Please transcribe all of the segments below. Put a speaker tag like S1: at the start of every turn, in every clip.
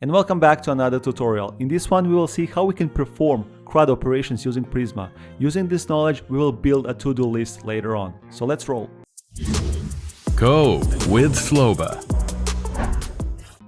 S1: And welcome back to another tutorial. In this one we will see how we can perform CRUD operations using Prisma. Using this knowledge we will build a to-do list later on. So let's roll.
S2: Code with Sloba.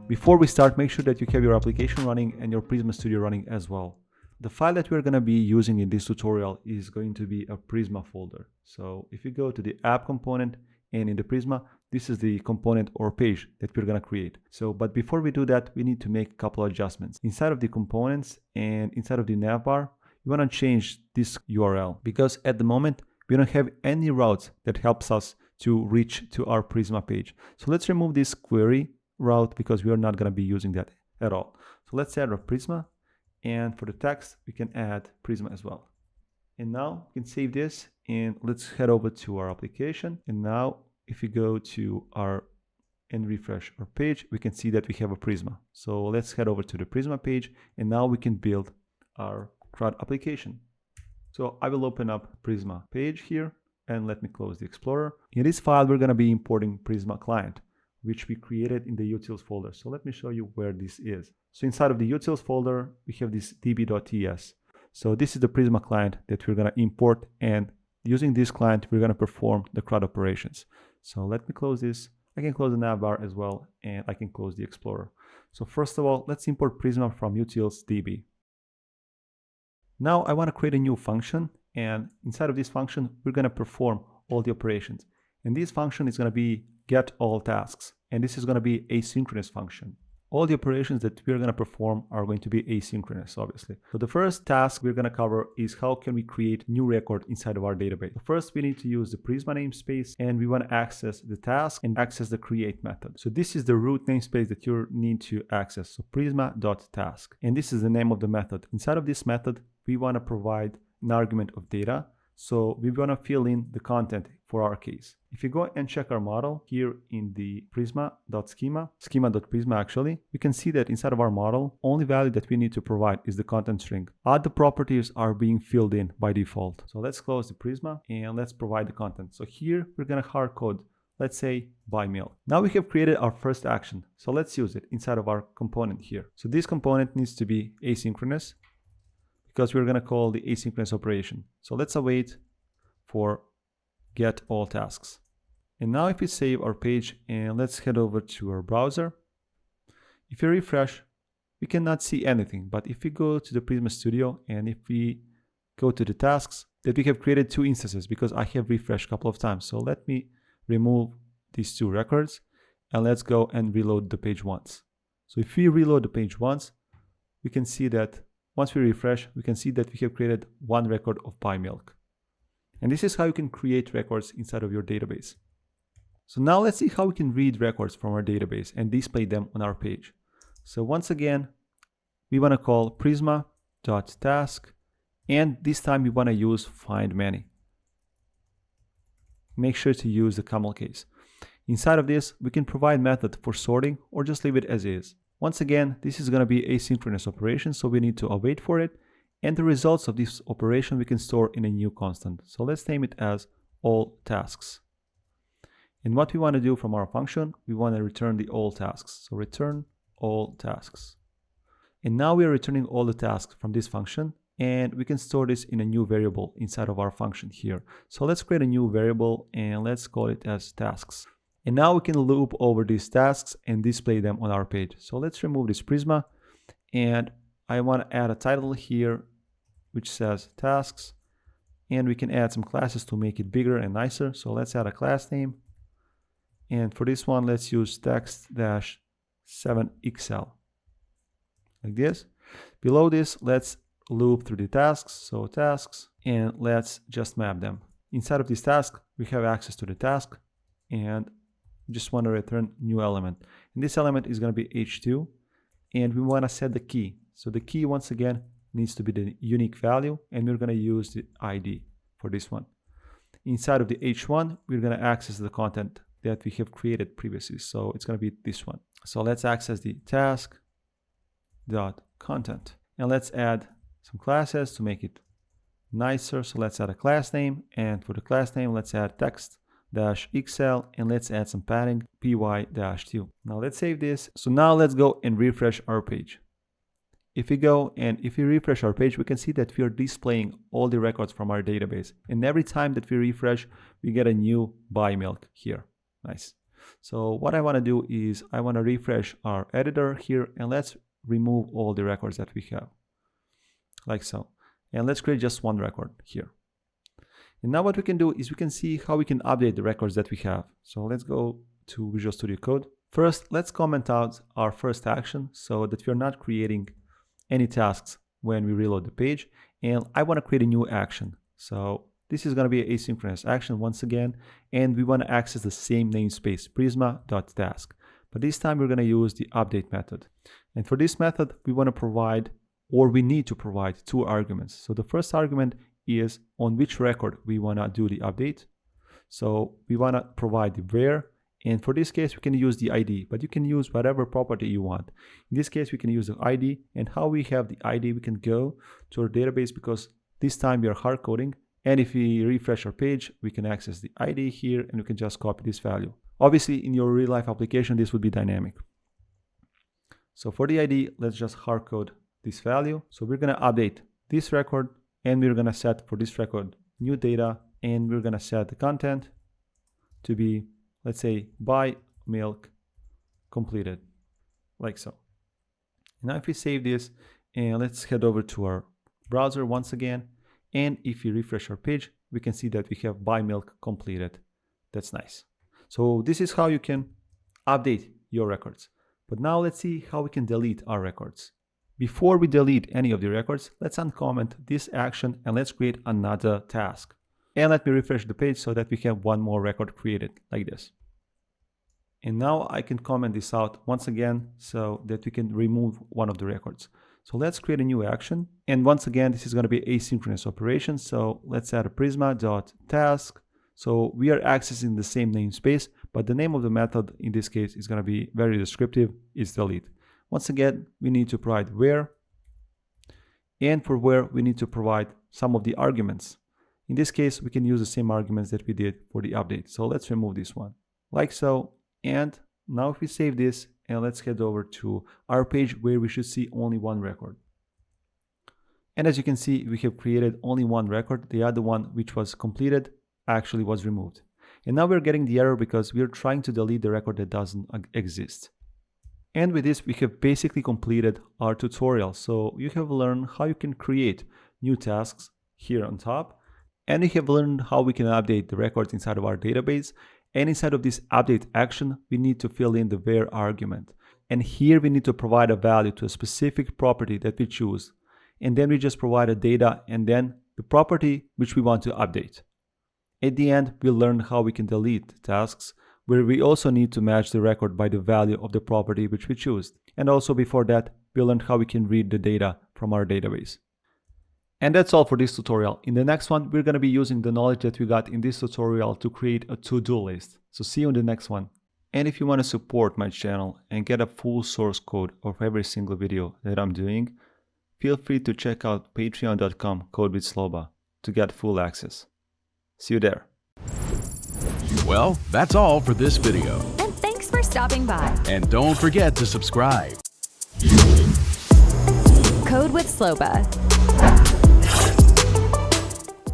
S1: Before we start, make sure that you have your application running and your Prisma Studio running as well. The file that we're going to be using in this tutorial is going to be a Prisma folder. So if you go to the app component and in the Prisma, this is the component or page that we're going to create. But before we do that, we need to make a couple of adjustments. Inside of the components and inside of the navbar, you want to change this URL because at the moment, we don't have any routes that helps us to reach to our Prisma page. So let's remove this query route because we are not going to be using that at all. So let's add a Prisma, and for the text, we can add Prisma as well. And now we can save this and let's head over to our application. And now if you go to our and refresh our page, we can see that we have a Prisma. So let's head over to the Prisma page and now we can build our CRUD application. So I will open up Prisma page here and let me close the Explorer. In this file, we're going to be importing Prisma client, which we created in the utils folder. So let me show you where this is. So inside of the utils folder, we have this db.ts. So this is the Prisma client that we're going to import, and using this client, we're going to perform the CRUD operations. So let me close this. I can close the navbar as well, and I can close the Explorer. So first of all, let's import Prisma from utils db. Now I want to create a new function, and inside of this function, we're going to perform all the operations. And this function is going to be get all tasks, and this is going to be asynchronous function. All the operations that we're going to perform are going to be asynchronous, obviously. So the first task we're going to cover is how can we create new record inside of our database. So first, we need to use the Prisma namespace, and we want to access the task and access the create method. So this is the root namespace that you need to access. So prisma.task, and this is the name of the method. Inside of this method, we want to provide an argument of data. So we want to fill in the content for our case. If you go and check our model here in the prisma.schema, schema.prisma actually, we can see that inside of our model, only value that we need to provide is the content string. Other properties are being filled in by default. So let's close the Prisma and let's provide the content. So here we're going to hard code, let's say buy milk. Now we have created our first action. So let's use it inside of our component here. So this component needs to be asynchronous, because we're going to call the asynchronous operation. So let's await for get all tasks. And now if we save our page and let's head over to our browser, if you refresh, we cannot see anything. But if we go to the Prisma Studio and if we go to the tasks, that we have created two instances because I have refreshed a couple of times. So let me remove these two records and let's go and reload the page once. So if we reload the page once, we can see that once we refresh, we can see that we have created one record of buy milk. And this is how you can create records inside of your database. So now let's see how we can read records from our database and display them on our page. So once again, we want to call prisma.task, and this time we want to use find many. Make sure to use the camel case. Inside of this, we can provide method for sorting or just leave it as is. Once again, this is going to be asynchronous operation, so we need to await for it. And the results of this operation we can store in a new constant. So let's name it as all tasks. And what we want to do from our function, we want to return the all tasks. So return all tasks. And now we are returning all the tasks from this function, and we can store this in a new variable inside of our function here. So let's create a new variable and let's call it as tasks. And now we can loop over these tasks and display them on our page. So let's remove this Prisma, and I want to add a title here which says tasks, and we can add some classes to make it bigger and nicer. So let's add a class name, and for this one let's use text-7xl like this. Below this, let's loop through the tasks, so tasks, and let's just map them. Inside of this task we have access to the task, and just want to return new element, and this element is going to be h2, and we want to set the key. So the key once again needs to be the unique value, and we're going to use the ID for this one. Inside of the h1, we're going to access the content that we have created previously, so it's going to be this one. So let's access the task.content, and let's add some classes to make it nicer. So let's add a class name, and for the class name let's add text py-xl, and let's add some padding, py-2. Now let's save this. So now let's go and refresh our page. If we go and if we refresh our page, we can see that we are displaying all the records from our database. And every time that we refresh, we get a new buy milk here. Nice. So what I want to do is I want to refresh our editor here, and let's remove all the records that we have, like so. And let's create just one record here. And now what we can do is we can see how we can update the records that we have. So let's go to Visual Studio Code. First, let's comment out our first action so that we're not creating any tasks when we reload the page. And I want to create a new action. So this is going to be an asynchronous action once again, and we want to access the same namespace, prisma.task. But this time we're going to use the update method. And for this method, we want to provide, or we need to provide, two arguments. So the first argument is on which record we want to do the update. So we want to provide the where, and for this case we can use the ID, but you can use whatever property you want. In this case we can use the ID, and how we have the ID, we can go to our database, because this time we are hard coding, and if we refresh our page we can access the ID here, and we can just copy this value. Obviously in your real life application this would be dynamic. So for the ID, let's just hard code this value. So we're going to update this record, and we're going to set for this record new data, and we're going to set the content to be, let's say, buy milk completed, like so. Now if we save this, and let's head over to our browser once again, and if we refresh our page, we can see that we have buy milk completed. That's nice. So this is how you can update your records. But now let's see how we can delete our records. Before we delete any of the records, let's uncomment this action and let's create another task. And let me refresh the page so that we have one more record created, like this. And now I can comment this out once again so that we can remove one of the records. So let's create a new action. And once again, this is going to be asynchronous operation. So let's add a prisma.task. So we are accessing the same namespace, but the name of the method in this case is going to be very descriptive, is delete. Once again, we need to provide where, and for where we need to provide some of the arguments. In this case, we can use the same arguments that we did for the update. So let's remove this one, like so. And now if we save this, and let's head over to our page where we should see only one record. And as you can see, we have created only one record. The other one, which was completed, actually was removed. And now we're getting the error because we're trying to delete the record that doesn't exist. And with this, we have basically completed our tutorial. So you have learned how you can create new tasks here on top. And you have learned how we can update the records inside of our database. And inside of this update action, we need to fill in the where argument. And here we need to provide a value to a specific property that we choose. And then we just provide a data and then the property which we want to update. At the end, we'll learn how we can delete tasks, where we also need to match the record by the value of the property which we choose. And also before that, we'll learn how we can read the data from our database. And that's all for this tutorial. In the next one, we're going to be using the knowledge that we got in this tutorial to create a to-do list. So see you in the next one. And if you want to support my channel and get a full source code of every single video that I'm doing, feel free to check out patreon.com/codewithsloba to get full access. See you there.
S2: Well, that's all for this video.
S3: And thanks for stopping by.
S2: And don't forget to subscribe.
S3: Code with Sloba.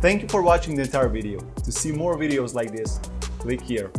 S1: Thank you for watching the entire video. To see more videos like this, click here.